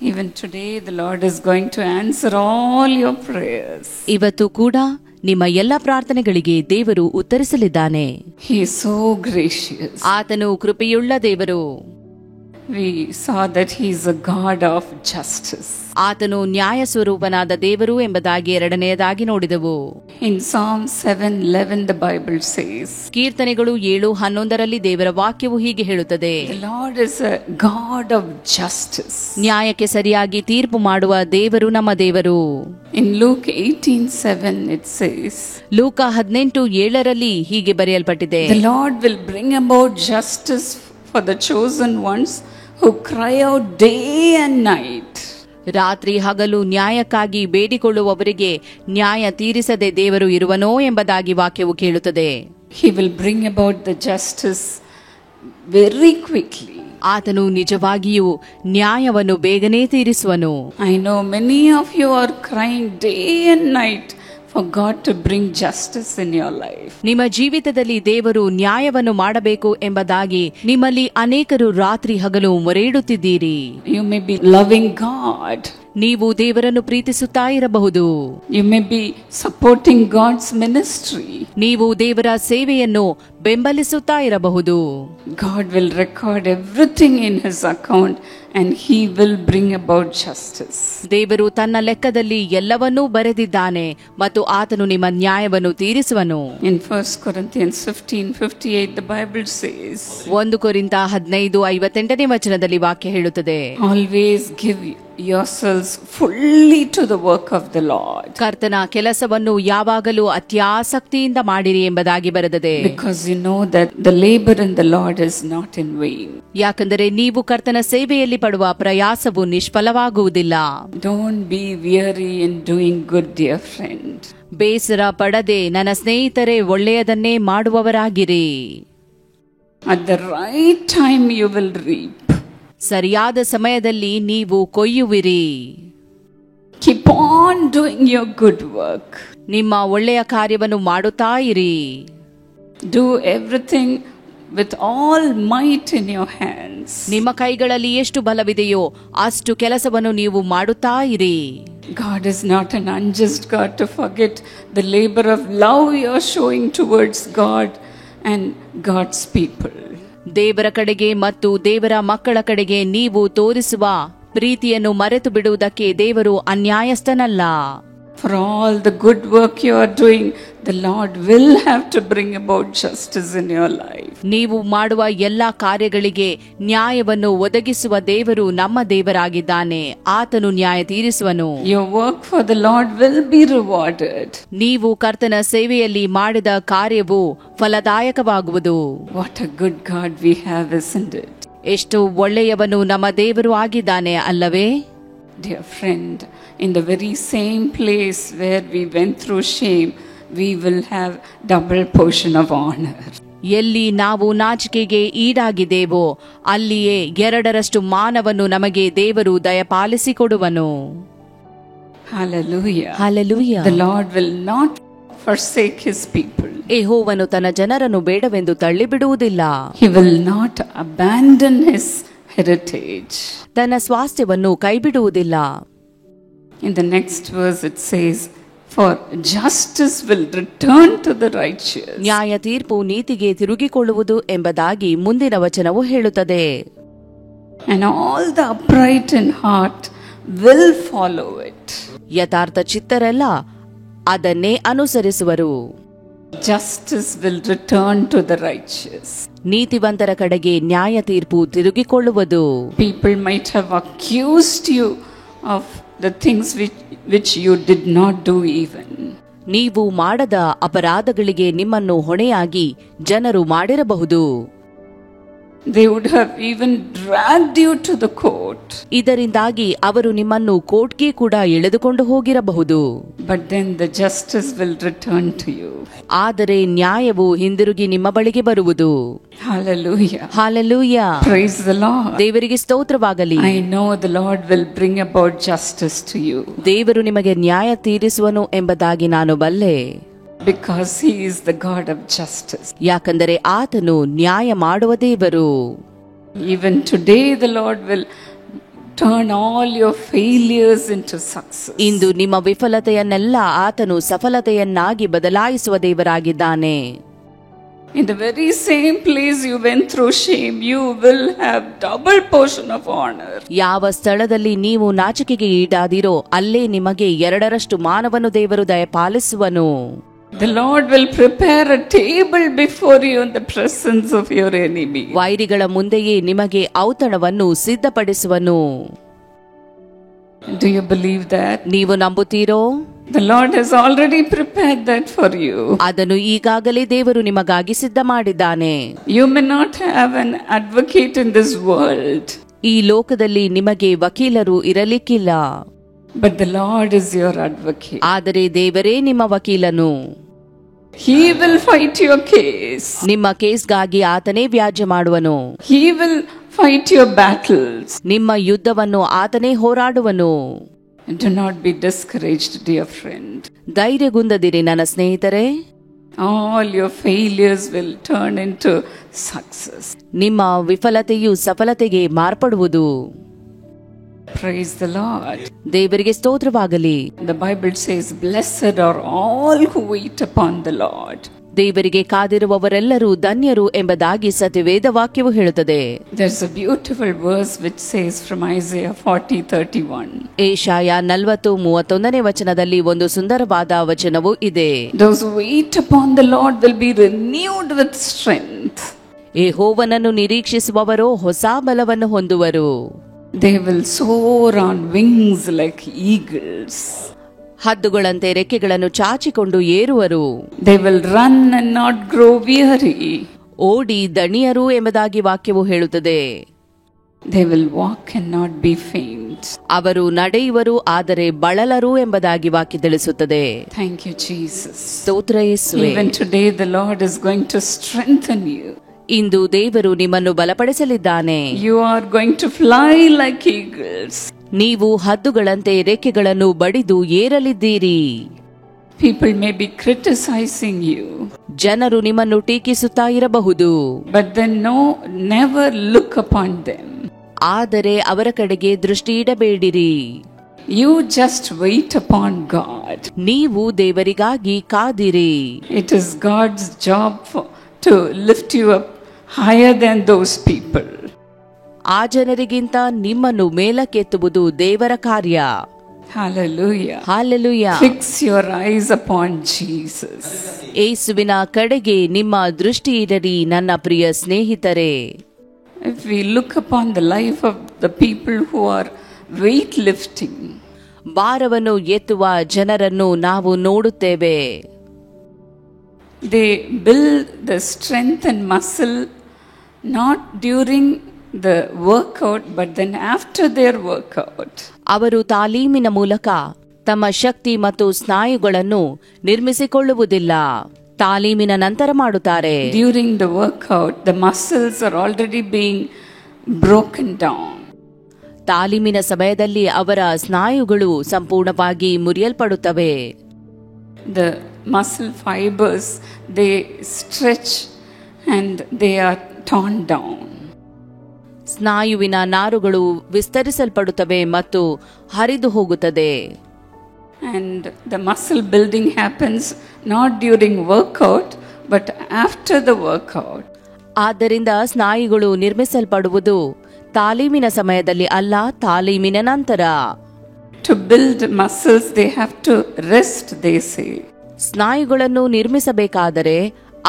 Even today the Lord is going to answer all your prayers. ಇವತ್ತು ಕೂಡ ನಿಮ್ಮ ಎಲ್ಲ ಪ್ರಾರ್ಥನೆಗಳಿಗೆ ದೇವರು ಉತ್ತರಿಸಲಿದ್ದಾನೆ. He is so gracious. ಆತನು ಕೃಪೆಯುಳ್ಳ ದೇವರು. We saw that he is a God of justice. ಆತನು ನ್ಯಾಯ ಸ್ವರೂಪನಾದ ದೇವರು ಎಂಬುದಾಗಿ ಎರಡನೆಯದಾಗಿ ನೋಡಿದೆವು. In Psalm 7:11 the Bible says, ಕೀರ್ತನೆಗಳು 7:11 ದೇವರ ವಾಕ್ಯವು ಹೀಗೆ ಹೇಳುತ್ತದೆ, the Lord is a God of justice. ನ್ಯಾಯಕ್ಕೆ ಸರಿಯಾಗಿ ತೀರ್ಪು ಮಾಡುವ ದೇವರು ನಮ್ಮ ದೇವರು. In Luke 18:7 it says, ಲೂಕ 18:7 ಹೀಗೆ ಬರೆಯಲ್ಪಟ್ಟಿದೆ, the Lord will bring about justice for the chosen ones who cry out day and night. ರಾತ್ರಿ ಹಗಲು ನ್ಯಾಯಕ್ಕಾಗಿ ಬೇಡಿಕೊಳ್ಳುವವರಿಗೆ ನ್ಯಾಯ ತೀರಿಸದೆ ದೇವರು ಇರುವನೋ ಎಂಬುದಾಗಿ ವಾಕ್ಯವು ಕೇಳುತ್ತದೆ. He will bring about the justice very quickly. ಆತನು ನಿಜವಾಗಿಯೂ ನ್ಯಾಯವನ್ನು ಬೇಗನೆ ತೀರಿಸುವನು. I know many of you are crying day and night for God to bring justice in your life. ನಿಮ್ಮ ಜೀವಿತದಲ್ಲಿ ದೇವರು ನ್ಯಾಯವನ್ನು ಮಾಡಬೇಕು ಎಂಬುದಾಗಿ ನಿಮ್ಮಲ್ಲಿ ಅನೇಕರು ರಾತ್ರಿ ಹಗಲು ಮೊರೆಯಿಡುತ್ತಿದ್ದೀರಿ. You may be loving God. ನೀವು ದೇವರನ್ನು ಪ್ರೀತಿಸುತ್ತಾ ಇರಬಹುದು. You may be supporting God's ministry. ನೀವು ದೇವರ ಸೇವೆಯನ್ನು ಬೆಂಬಲಿಸುತ್ತಾ ಇರಬಹುದು. God will record everything in his account and he will bring about justice. ದೇವರು ತನ್ನ ಲೆಕ್ಕದಲ್ಲಿ ಎಲ್ಲವನ್ನೂ ಬರೆದಿದ್ದಾನೆ ಮತ್ತು ಆತನು ನಿಮ್ಮ ನ್ಯಾಯವನ್ನು ತೀರಿಸುವನು. In 1 Corinthians 15:58 the Bible says, 1 ಕೊರಿಂಥ 15:58 ವಚನದಲ್ಲಿ ವಾಕ್ಯ ಹೇಳುತ್ತದೆ, always give yourselves fully to the work of the Lord. ಕರ್ತನ ಕೆಲಸವನ್ನು ಯಾವಾಗಲೂ ಅತ್ಯಾಸಕ್ತಿಯಿಂದ ಮಾಡಿರಿ ಎಂಬುದಾಗಿ ಬರೆದಿದೆ. Because you know that the labor in the Lord is not in vain. ಯಾಕಂದರೆ ನೀವು ಕರ್ತನ ಸೇವೆಯಲ್ಲಿ ಪಡುವ ಪ್ರಯಾಸವು ನಿಷ್ಫಲವಾಗುವುದಿಲ್ಲ. Don't be weary in doing good, dear friend. ಬೇಸರ ಪಡದೆ ನನ್ನ ಸ್ನೇಹಿತರೆ ಒಳ್ಳೆಯದನ್ನೇ ಮಾಡುವವರಾಗಿರಿ. At the right time you will reap. ಸರಿಯಾದ ಸಮಯದಲ್ಲಿ ನೀವು ಕೊಯ್ಯುವಿರಿ. Keep on doing your good work. ನಿಮ್ಮ ಒಳ್ಳೆಯ ಕಾರ್ಯವನ್ನು ಮಾಡುತ್ತಾ ಇರಿ. Do everything with all might in your hands. ನಿಮ್ಮ ಕೈಗಳಲ್ಲಿ ಎಷ್ಟು ಬಲವಿದೆಯೋ ಅಷ್ಟು ಕೆಲಸವನ್ನು ನೀವು ಮಾಡುತ್ತಾ ಇರಿ. God is not an unjust God to forget the labor of love you are showing towards God and God's people. ದೇವರ ಕಡೆಗೆ ಮತ್ತು ದೇವರ ಮಕ್ಕಳ ಕಡೆಗೆ ನೀವು ತೋರಿಸುವ ಪ್ರೀತಿಯನ್ನು ಮರೆತು ಬಿಡುವುದಕ್ಕೆ ದೇವರು ಅನ್ಯಾಯಸ್ಥನಲ್ಲ. For all the good work you are doing, the Lord will have to bring about justice in your life. ನೀವು ಮಾಡುವ ಎಲ್ಲಾ ಕಾರ್ಯಗಳಿಗೆ ನ್ಯಾಯವನ್ನು ಒದಗಿಸುವ ದೇವರು ನಮ್ಮ ದೇವರಾಗಿದ್ದಾನೆ. ಆತನು ನ್ಯಾಯ ತೀರಿಸುವನು. Your work for the Lord will be rewarded. ನೀವು ಕರ್ತನ ಸೇವೆಯಲ್ಲಿ ಮಾಡಿದ ಕಾರ್ಯವು ಫಲದಾಯಕವಾಗುವುದು. What a good God we have, isn't it? ಎಷ್ಟು ಒಳ್ಳೆಯವನು ನಮ್ಮ ದೇವರು ಆಗಿದ್ದಾನೆ ಅಲ್ಲವೇ? Dear friend, in the very same place where we went through shame, we will have double portion of honor. ಎಲ್ಲಿ ನಾವು ನಾಚಿಕೆಗೆ ಈಡಾಗಿದ್ದೇವೋ ಅಲ್ಲಿಯೇ 2ರಷ್ಟು ಮಾನವನ್ನು ನಮಗೆ ದೇವರು ದಯಪಾಲಿಸಿಕೊಡುವನು. Hallelujah. Hallelujah. The Lord will not forsake his people. ಯೆಹೋವನು ತನ್ನ ಜನರನ್ನು ಬೇಡವೆಂದು ತಳ್ಳಿಬಿಡುವುದಿಲ್ಲ. He will not abandon his heritage. ತನ್ನ ಸ್ವಾಸ್ಥ್ಯವನ್ನು ಕೈಬಿಡುವುದಿಲ್ಲ. In the next verse it says, for justice will return to the righteous. ನ್ಯಾಯ ತೀರ್ಪು ನೀತಿಗೆ ತಿರುಗಿಕೊಳ್ಳುವುದು ಎಂಬುದಾಗಿ ಮುಂದಿನ ವಚನವು ಹೇಳುತ್ತದೆ. And all the upright in heart will follow it. ಯಥಾರ್ಥ ಚಿತ್ತರೆಲ್ಲ ಅದನ್ನೇ ಅನುಸರಿಸುವರು. Justice will return to the righteous. ನೀತಿವಂತರ ಕಡೆಗೆ ನ್ಯಾಯ ತೀರ್ಪು ತಿರುಗಿಕೊಳ್ಳುವುದು. People might have accused you of the things which you did not do even. ನೀವು ಮಾಡದ ಅಪರಾಧಗಳಿಗೆ ನಿಮ್ಮನ್ನು ಹೊಣೆಯಾಗಿ ಜನರು ಮಾಡಿರಬಹುದು. They would have even dragged you to the court. ಇದರಿಂದಾಗಿ ಅವರು ನಿಮ್ಮನ್ನು ಕೋರ್ಟ್ಗೆ ಕೂಡ ಎಳೆದುಕೊಂಡು ಹೋಗಿರಬಹುದು. But then the justice will return to you. ಆದರೆ ನ್ಯಾಯವು ಹಿಂದಿರುಗಿ ನಿಮ್ಮ ಬಳಿಗೆ ಬರುವುದು. Hallelujah. Hallelujah. Praise the Lord. ದೇವರಿಗೆ ಸ್ತೋತ್ರವಾಗಲಿ. I know the Lord will bring about justice to you. ದೇವರು ನಿಮಗೆ ನ್ಯಾಯ ತೀರಿಸುವನು ಎಂಬುದಾಗಿ ನಾನು ಬಲ್ಲೆ. Because he is the God of justice. ಯಾಕಂದರೆ ಆತನು ನ್ಯಾಯ ಮಾಡುವ ದೇವರು. Even today the Lord will turn all your failures into success. ಇಂದು ನಿಮ್ಮ ವಿಫಲತೆಯನ್ನೆಲ್ಲ ಆತನು ಸಫಲತೆಯನ್ನಾಗಿ ಬದಲಾಯಿಸುವ ದೇವರಾಗಿದ್ದಾನೆ. In the very same place you went through shame, you will have double portion of honor. ಯಾವ ಸ್ಥಳದಲ್ಲಿ ನೀವು ನಾಚಿಕೆಗೆ ಈಡಾದಿರೋ ಅಲ್ಲೇ ನಿಮಗೆ 2ರಷ್ಟು ಮಾನವನ್ನು ದೇವರು ದಯಪಾಲಿಸುವನು. The Lord will prepare a table before you in the presence of your enemy. ವೈರಿಗಳ ಮುಂದೆಯೇ ನಿಮಗೆ ಔತಣವನ್ನು ಸಿದ್ಧಪಡಿಸುವನು. Do you believe that? ನೀವು ನಂಬುತ್ತೀರೋ? The Lord has already prepared that for you. ಅದನ್ನು ಈಗಾಗಲೇ ದೇವರು ನಿಮಗಾಗಿ ಸಿದ್ಧ ಮಾಡಿದ್ದಾನೆ. You may not have an advocate in this world. ಈ ಲೋಕದಲ್ಲಿ ನಿಮಗೆ ವಕೀಲರು ಇರಲಿಕ್ಕಿಲ್ಲ. But the Lord is your advocate. ಆದರೆ ದೇವರೇ ನಿಮ್ಮ ವಕೀಲನು. He will fight your case. ನಿಮ್ಮ ಕೇಸ್ಗಾಗಿ ಆತನೇ ವ್ಯಾಜ್ಯ ಮಾಡುವನು. He will fight your battles. ನಿಮ್ಮ ಯುದ್ಧವನ್ನು ಆತನೇ ಹೋರಾಡುವನು. Do not be discouraged, dear friend. ಧೈರ್ಯಗುಂದದಿರಿ ನನ್ನ ಸ್ನೇಹಿತರೆ. All your failures will turn into success. ನಿಮ್ಮ ವಿಫಲತೆಯು ಸಫಲತೆಗೆ ಮಾರ್ಪಡುವುದು. Praise the Lord. ದೇವರಿಗೆ ಸ್ತೋತ್ರವಾಗಲಿ. The Bible says, "Blessed are all who wait upon the Lord." ದೇವರಿಗೆ ಕಾದಿರುವವರೆಲ್ಲರೂ ಧನ್ಯರು ಎಂಬುದಾಗಿ ಸತ್ಯವೇದ ವಾಕ್ಯವು ಹೇಳುತ್ತದೆ. There's a beautiful verse which says from Isaiah 40:31. Yeshaya 40:31ನೇ ವಚನದಲ್ಲಿ ಒಂದು ಸುಂದರವಾದ ವಚನವು ಇದೆ. Those who wait upon the Lord will be renewed with strength. ಯೆಹೋವನನ್ನು ನಿರೀಕ್ಷಿಸುವವರು ಹೊಸ ಬಲವನ್ನು ಹೊಂದುವರು. They will soar on wings like eagles. ಹದ್ದುಗಳಂತೆ ರೆಕ್ಕೆಗಳನ್ನು ಚಾಚಿಕೊಂಡು ಏರುವರು. They will run and not grow weary. ಓಡಿ ದಣಿಯರು ಎಂಬುದಾಗಿ ವಾಕ್ಯವು ಹೇಳುತ್ತದೆ. They will walk and not be faint. ಅವರು ನಡೆಯುವರು ಆದರೆ ಬಳಲರು ಎಂಬುದಾಗಿ ವಾಕ್ಯ ತಿಳಿಸುತ್ತದೆ. Thank you, Jesus. ಸ್ತೋತ್ರ ಯೇಸುವೇ. Even today the Lord is going to strengthen you. ಇಂದು ದೇವರು ನಿಮ್ಮನ್ನು ಬಲಪಡಿಸಲಿದ್ದಾನೆ. You are going to fly like eagles. ನೀವು ಹದ್ದುಗಳಂತೆ ರೆಕ್ಕೆಗಳನ್ನು ಬಡಿದು ಏರಲಿದ್ದೀರಿ. People may be criticizing you. ಜನರು ನಿಮ್ಮನ್ನು ಟೀಕಿಸುತ್ತಾ ಇರಬಹುದು. But then never look upon them. ಆದರೆ ಅವರ ಕಡೆಗೆ ದೃಷ್ಟಿ ಇಡಬೇಡಿರಿ. You just wait upon God. ನೀವು ದೇವರಿಗಾಗಿ ಕಾದಿರಿ. It is God's job to lift you up higher than those people. ಆ ಜನರಿಗಿಂತ ನಿಮ್ಮನ್ನು ಮೇಲಕ್ಕೆತ್ತುವುದು ದೇವರ ಕಾರ್ಯ. Hallelujah. Hallelujah. Fix your eyes upon Jesus. ಯೇಸುವಿನ ಕಡೆಗೆ ನಿಮ್ಮ ದೃಷ್ಟಿ ಇಡರಿ ನನ್ನ ಪ್ರಿಯ ಸ್ನೇಹಿತರೆ. If we look upon the life of the people who are weightlifting, ಭಾರವನ್ನು ಎತ್ತುವ ಜನರನ್ನು ನಾವು ನೋಡುತ್ತೇವೆ. they build the strength and muscle not during the workout but then after their workout. ಅವರು ತಾಲೀಮಿನ ಮೂಲಕ ತಮ್ಮ ಶಕ್ತಿ ಮತ್ತು ಸ್ನಾಯುಗಳನ್ನು ನಿರ್ಮಿಸಿಕೊಳ್ಳುವುದಿಲ್ಲ, ತಾಲೀಮಿನ ನಂತರ ಮಾಡುತ್ತಾರೆ. During the workout the muscles are already being broken down. ತಾಲೀಮಿನ ಸಮಯದಲ್ಲಿ ಅವರ ಸ್ನಾಯುಗಳು ಸಂಪೂರ್ಣವಾಗಿ ಮುರಿಯಲ್ಪಡುತ್ತವೆ. The muscle fibers, they stretch and they are torn down. ಸ್ನಾಯುವಿನ ನಾರುಗಳು ವಿಸ್ತರಿಸಲ್ಪಡುತ್ತವೆ ಮತ್ತು ಹರಿದು ಹೋಗುತ್ತದೆ. And the muscle building happens not during workout but after the workout. ಆದ್ದರಿಂದ ಸ್ನಾಯುಗಳು ನಿರ್ಮಿಸಲ್ಪಡುವುದು ತಾಲೀಮಿನ ಸಮಯದಲ್ಲಿ ಅಲ್ಲ, ತಾಲೀಮಿನ ನಂತರ. To build muscles they have to rest, they say. ಸ್ನಾಯುಗಳನ್ನು ನಿರ್ಮಿಸಬೇಕಾದರೆ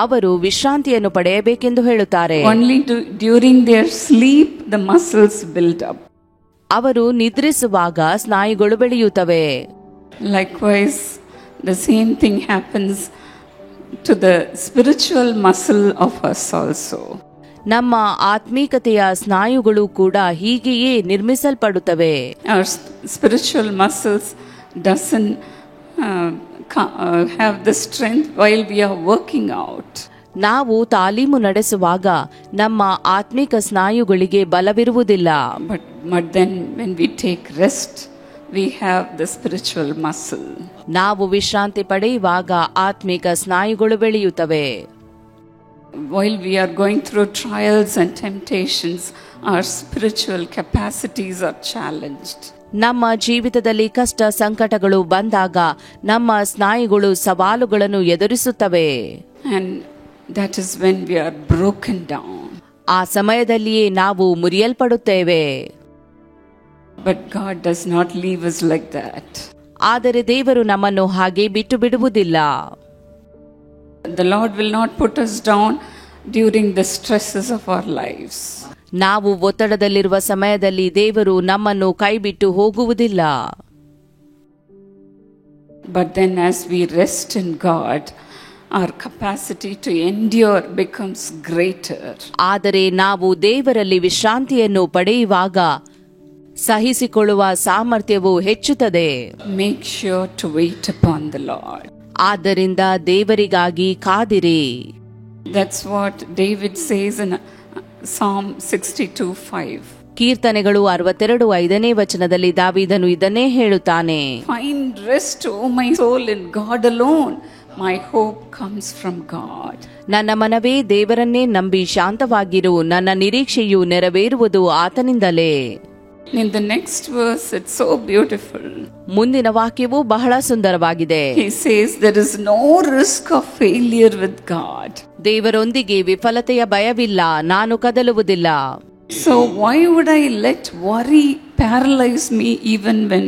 ಅವರು ವಿಶ್ರಾಂತಿಯನ್ನು ಪಡೆಯಬೇಕೆಂದು ಹೇಳುತ್ತಾರೆ. Only during their sleep the muscles build up. ಅವರು ನಿದ್ರಿಸುವಾಗ ಸ್ನಾಯುಗಳು ಬೆಳೆಯುತ್ತವೆ. Likewise the same thing happens to the spiritual muscle of us also. ನಮ್ಮ ಆತ್ಮೀಕತೆಯ ಸ್ನಾಯುಗಳು ಕೂಡ ಹೀಗೆಯೇ ನಿರ್ಮಿಸಲ್ಪಡುತ್ತವೆ. Our spiritual muscles doesn't have the strength while we are working out. ನಾವು ತಾಲೀಮು ನಡೆಸುವಾಗ ನಮ್ಮ ಆತ್ಮಿಕ ಸ್ನಾಯುಗಳಿಗೆ ಬಲವಿರುವುದಿಲ್ಲ. But then when we take rest we have the spiritual muscle. ನಾವು ವಿಶ್ರಾಂತಿ ಪಡೆಯುವಾಗ ಆತ್ಮಿಕ ಸ್ನಾಯುಗಳು ಬೆಳೆಯುತ್ತವೆ. while we are going through trials and temptations, our spiritual capacities are challenged. ನಮ್ಮ ಜೀವಿತದಲ್ಲಿ ಕಷ್ಟ ಸಂಕಟಗಳು ಬಂದಾಗ ನಮ್ಮ ಸ್ನಾಯುಗಳು ಸವಾಲುಗಳನ್ನು ಎದುರಿಸುತ್ತವೆ. And that is when we are broken down. ಆ ಸಮಯದಲ್ಲಿಯೇ ನಾವು ಮುರಿಯಲ್ಪಡುತ್ತೇವೆ. But God does not leave us like that. ಆದರೆ ದೇವರು ನಮ್ಮನ್ನು ಹಾಗೆ ಬಿಟ್ಟು ಬಿಡುವುದಿಲ್ಲ. The Lord will not put us down during the stresses of our lives. ನಾವು ಒತ್ತಡದಲ್ಲಿರುವ ಸಮಯದಲ್ಲಿ ದೇವರು ನಮ್ಮನ್ನು ಕೈಬಿಟ್ಟು ಹೋಗುವುದಿಲ್ಲ. But then as we rest in God, our capacity to endure becomes greater. ಆದರೆ ನಾವು ದೇವರಲ್ಲಿ ವಿಶ್ರಾಂತಿಯನ್ನು ಪಡೆಯುವಾಗ ಸಹಿಸಿಕೊಳ್ಳುವ ಸಾಮರ್ಥ್ಯವು ಹೆಚ್ಚುತ್ತದೆ. Make sure to wait upon the Lord. ಆದ್ದರಿಂದ ದೇವರಿಗಾಗಿ ಕಾದಿರಿ. That's what David says in Psalm 62:5. ಕೀರ್ತನೆಗಳು 62:5ನೇ ವಚನದಲ್ಲಿ ದಾವೀದನು ಇದನ್ನೇ ಹೇಳುತ್ತಾನೆ. Find rest, O my soul, in God alone. My hope comes from God. ನನ್ನ ಮನವೇ ದೇವರನ್ನೇ ನಂಬಿ ಶಾಂತವಾಗಿರು, ನನ್ನ ನಿರೀಕ್ಷೆಯು ನೆರವೇರುವುದು ಆತನಿಂದಲೇ. In the next verse, it's so beautiful. ಮುಂದಿನ ವಾಕ್ಯವು ಬಹಳ ಸುಂದರವಾಗಿದೆ. He says there is no risk of failure with God. ದೇವರೊಂದಿಗೆ ವಿಫಲತೆಯ ಭಯವಿಲ್ಲ, ನಾನು ಕದಲುವುದಿಲ್ಲ. So why would I let worry paralyze me even when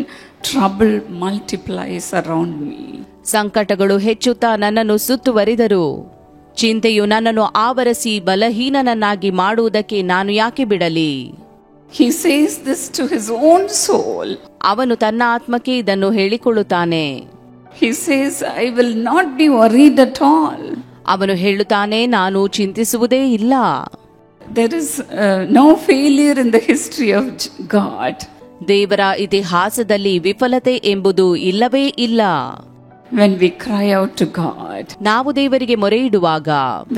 trouble multiplies around me? ಸಂಕಟಗಳು ಹೆಚ್ಚುತ್ತಾ ನನ್ನನ್ನು ಸುತ್ತುವರಿದರು, ಚಿಂತೆಯು ನನ್ನನ್ನು ಆವರಿಸಿ ಬಲಹೀನನನ್ನಾಗಿ ಮಾಡುವುದಕ್ಕೆ ನಾನು ಯಾಕೆ ಬಿಡಲಿ? He says this to his own soul. ಅವನು ತನ್ನ ಆತ್ಮಕ್ಕೆ ಇದನ್ನು ಹೇಳಿಕೊಳ್ಳುತ್ತಾನೆ. He says, I will not be worried at all. ಅವನು ಹೇಳುತ್ತಾನೆ, ನಾನು ಚಿಂತಿಸುವುದೇ ಇಲ್ಲ. There is no failure in the history of God. ದೇವರ ಇತಿಹಾಸದಲ್ಲಿ ವಿಫಲತೆ ಎಂಬುದು ಇಲ್ಲವೇ ಇಲ್ಲ. When we cry out to God, ನಾವು ದೇವರಿಗೆ ಮೊರೆ ಇಡುವಾಗ,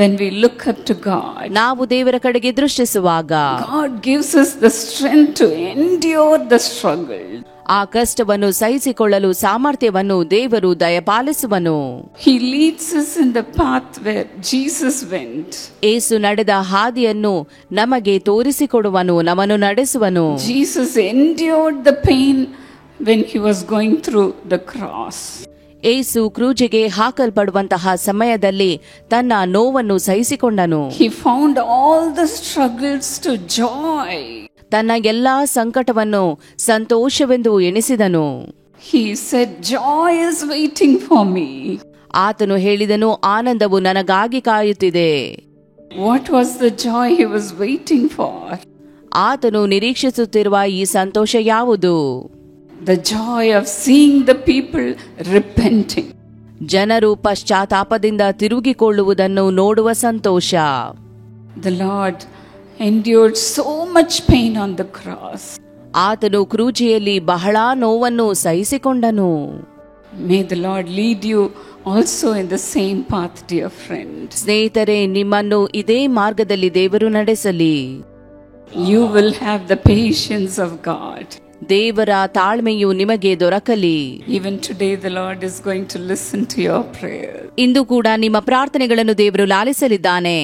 when we look up to God, ನಾವು ದೇವರ ಕಡೆಗೆ ದೃಷ್ಟಿಸುವಾಗ, God gives us the strength to endure the struggle. ಆ ಕಷ್ಟವನ್ನು ಸಹಿಸಿಕೊಳ್ಳಲು ಸಾಮರ್ಥ್ಯವನ್ನು ದೇವರು ದಯಪಾಲಿಸುವನು. He leads us in the path where Jesus went. ಯೇಸು ನಡೆದ ಹಾದಿಯನ್ನು ನಮಗೆ ತೋರಿಸಿಕೊಡುವನು, ನಮ್ಮನ್ನು ನಡೆಸುವನು. Jesus endured the pain when he was going through the cross. ಯೇಸು ಕ್ರೂಜಿಗೆ ಹಾಕಲ್ಪಡುವಂತಹ ಸಮಯದಲ್ಲಿ ತನ್ನ ನೋವನ್ನು ಸಹಿಸಿಕೊಂಡನು. He found all the struggles to joy. ತನ್ನ ಎಲ್ಲಾ ಸಂಕಟವನ್ನು ಸಂತೋಷವೆಂದು ಎಣಿಸಿದನು. He said, joy is waiting for me. ಆತನು ಹೇಳಿದನು, ಆನಂದವು ನನಗಾಗಿ ಕಾಯುತ್ತಿದೆ. What was the joy he was waiting for? ಆತನು ನಿರೀಕ್ಷಿಸುತ್ತಿರುವ ಈ ಸಂತೋಷ ಯಾವುದು? The joy of seeing the people repenting. ಜನರು ಪಶ್ಚಾತ್ತಾಪದಿಂದ ತಿರುಗಿಕೊಳ್ಳುವುದನ್ನು ನೋಡುವ ಸಂತೋಷ. The Lord endured so much pain on the cross. ಆತನು ಕ್ರೂಜಿಯಲ್ಲಿ ಬಹಳ ನೋವನ್ನು ಸಹಿಸಿಕೊಂಡನು. May the Lord lead you also in the same path, dear friend. ಸ್ನೇಹಿತರೆ, ನಿಮ್ಮನ್ನು ಇದೇ ಮಾರ್ಗದಲ್ಲಿ ದೇವರು ನಡೆಸಲಿ. You will have the patience of God. ದೇವರ ತಾಳ್ಮೆಯು ನಿಮಗೆ ದೊರಕಲಿ. Even today the Lord is going to listen to your prayer. ಇಂದು ಕೂಡ ನಿಮ್ಮ ಪ್ರಾರ್ಥನೆಗಳನ್ನು ದೇವರು ಲಾಲಿಸಲಿದ್ದಾನೆ.